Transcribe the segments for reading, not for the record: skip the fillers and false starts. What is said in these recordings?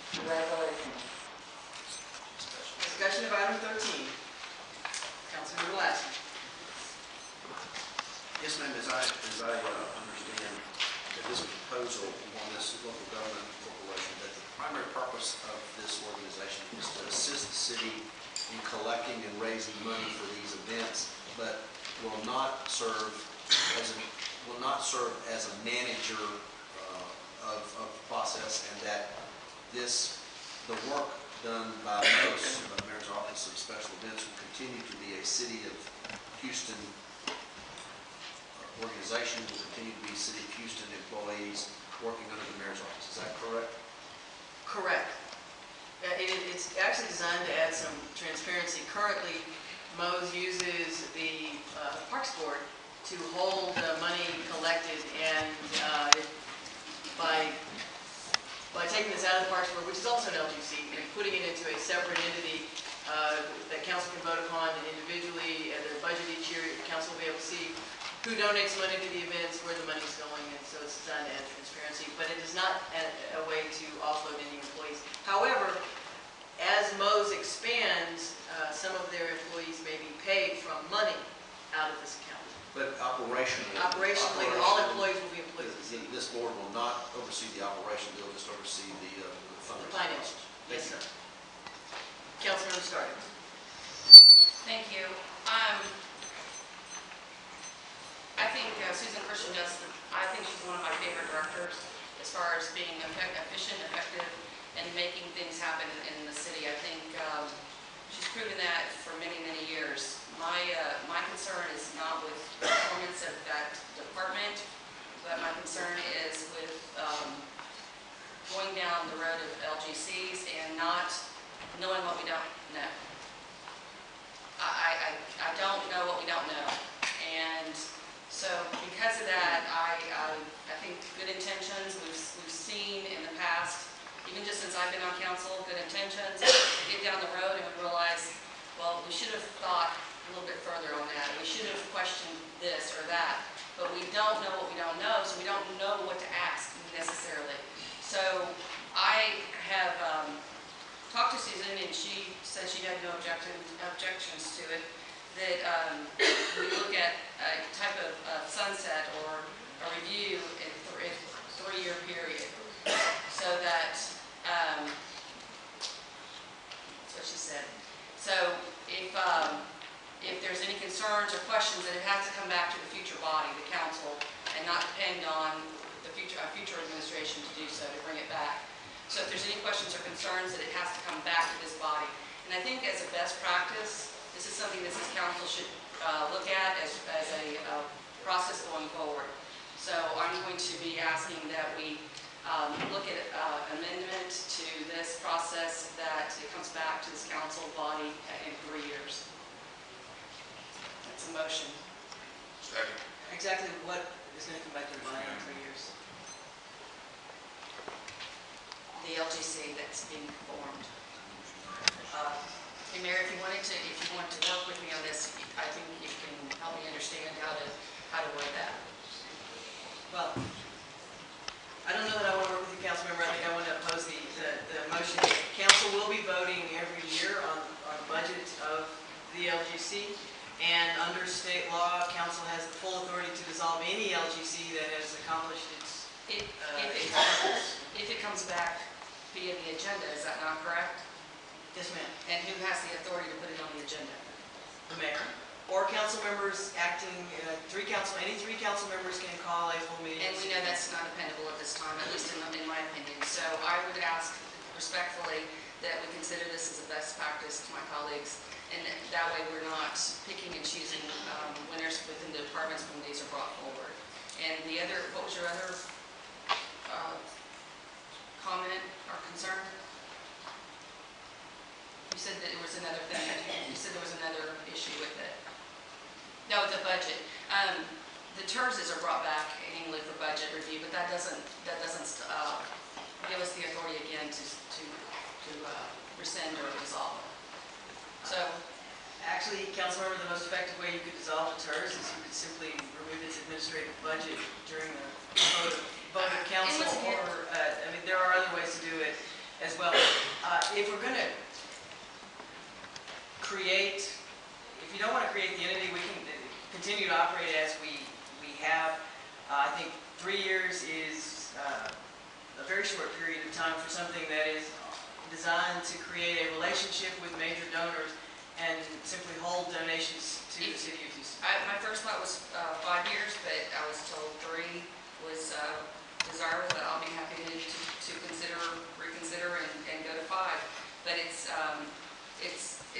Congratulations. Discussion of item 13. Councilmember Lassie. Yes, ma'am. As I understand that this proposal on this local government corporation, that the primary purpose of this organization is to assist the city in collecting and raising money for these events, but will not serve as a manager of the process, and that the work done by most of the Mayor's Office of Special Events will continue to be a City of Houston organization, will continue to be City of Houston employees working under the Mayor's Office. Is that correct? Correct. It's actually designed to add some transparency. Currently, Mo's uses the Parks Board to hold money collected, and by taking this out of the Parks Board, which is also an LGC, and putting it into a separate entity that council can vote upon individually at their budget each year, council will be able to see who donates money to the events, where the money is going, and so it's designed to add transparency, but it is not a way to offload any employees. However, as Mo's expands, some of their employees may be paid from money out of this account. But operationally, all employees will be employees of the city. This board will not oversee the operation; they'll just oversee the fundraising. Finances. Yes, sir. Councilmember Stark. Thank you. I think Susan Christian I think she's one of my favorite directors as far as being efficient, effective, and making things happen in the city. I think she's proven that for many, many years. My concern is not with the performance of that department, but my concern is with going down the road of LGCs and not knowing what we don't know. I don't know what we don't know, and so because of that, I think good intentions, we've seen in the past, even just since I've been on council, good intentions, we get down the road and we realize, well, we should have thought a little bit further on that. We should have questioned this or that, but we don't know what we don't know, so we don't know what to ask necessarily. So I have talked to Susan, and she said she had no objections to it, that we look at a type of sunset or a review in a 3-year period, so that that's what she said. So if there's any concerns or questions, that it has to come back to the future body, the council, and not depend on the future administration to do so, to bring it back. So if there's any questions or concerns, that it has to come back to this body. And I think as a best practice, this is something that this council should look at as a process going forward. So I'm going to be asking that we look at amendment to this process, that it comes back to this council body in 3 years. That's a motion. Second. Exactly what is going to come back to the body in 3 years? The LGC that's being formed. Hey, Mayor, if you want to work with me on this, I think you can help me understand how to word that. Well, I don't know that I want to work with you, Councilmember. I think I want to oppose the motion. Council will be voting every year on the budget of the LGC, and under state law, Council has the full authority to dissolve any LGC that has accomplished its if it comes back via the agenda, is that not correct? Yes, ma'am. And who has the authority to put it on the agenda? The mayor. Or council members acting, any three council members can call a full meeting. And we know that's not dependable at this time, at least in my opinion. So I would ask respectfully that we consider this as a best practice to my colleagues, and that way we're not picking and choosing winners within the departments when these are brought forward. And the other, what was your other comment or concern? You said that there was another thing. You said there was another issue with it. No, the budget. The TERSs are brought back annually for budget review, but that doesn't give us the authority again to rescind or dissolve. So, actually, Councilmember, the most effective way you could dissolve the TERS is you could simply remove its administrative budget during the vote of council. Or I mean, there are other ways to do it. as well. If we're going to create, if you don't want to create the entity, we can continue to operate as we have. I think 3 years is a very short period of time for something that is designed to create a relationship with major donors and simply hold donations to the city of Houston. My first thought was 5 years, but I was told 3 was desirable, but I'll be happy to reconsider and go to 5. But it's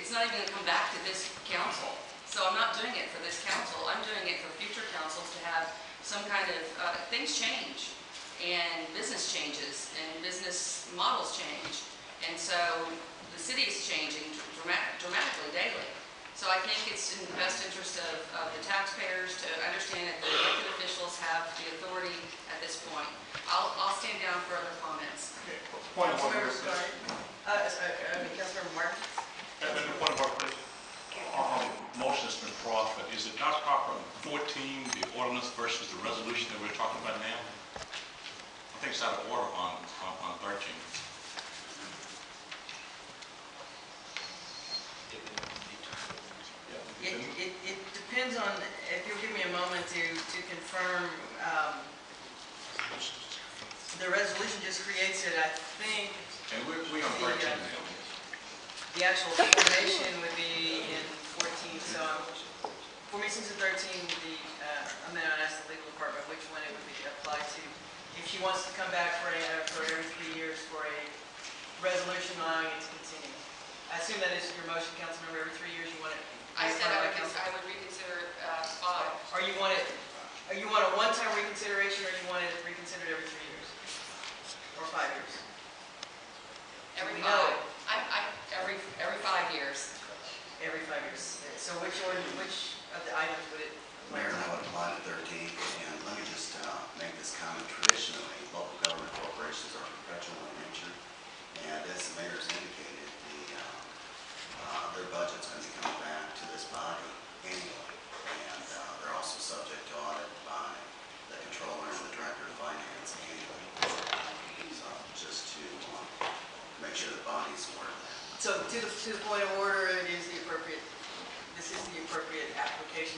not even going to come back to this council. So I'm not doing it for this council. I'm doing it for future councils to have some kind of, things change, and business changes, and business models change. And so the city is changing dramatically daily. So I think it's in the best interest of the taxpayers to understand that the elected officials have the authority at this point. I'll stand down for other comments. Okay, point of order. Councilmember Scarnett. Councilmember Martin. Point of order, please. Motion has been proffered. Is it not proper on 14, the ordinance versus the resolution that we're talking about now? I think it's out of order on 13. It depends on, if you'll give me a moment to confirm, the resolution just creates it, I think. And we're on 13 now. The actual formation would be in 14, so formation is 13, I'm going to ask the legal department which one it would be applied to. If she wants to come back for every 3 years for a resolution allowing it to continue. I assume that is your motion, Councilmember, every 3 years you want it. I said I would reconsider 5. Or you want a one-time reconsideration, or you want it reconsidered every 3 years? Or 5 years? Every We 5. know. Every 5 years. Every 5 years. So which of the items would it? Mayor, I would apply to 13, and let me just make this comment. Traditionally, local government corporations are perpetual in nature, and as the mayor has indicated, their budget's going to be coming back to this body annually, and they're also subject to audit by the controller and the director of finance annually. So just to make sure the body's aware of that. So to the point of order, this is the appropriate application.